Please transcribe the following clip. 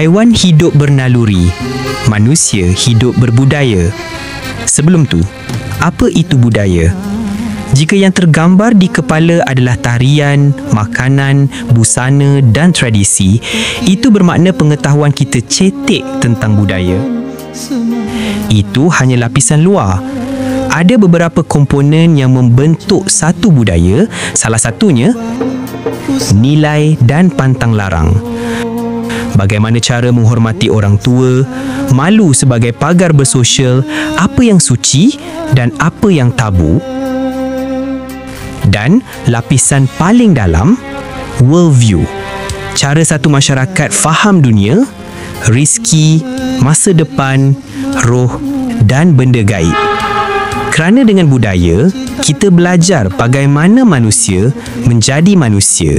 Haiwan hidup bernaluri, manusia hidup berbudaya. Sebelum tu, apa itu budaya? Jika yang tergambar di kepala adalah tarian, makanan, busana dan tradisi, itu bermakna pengetahuan kita cetek tentang budaya. Itu hanya lapisan luar. Ada beberapa komponen yang membentuk satu budaya, salah satunya nilai dan pantang larang. Bagaimana cara menghormati orang tua, malu sebagai pagar bersosial, apa yang suci dan apa yang tabu. Dan lapisan paling dalam, worldview. Cara satu masyarakat faham dunia, rezeki, masa depan, roh dan benda gaib. Kerana dengan budaya, kita belajar bagaimana manusia menjadi manusia.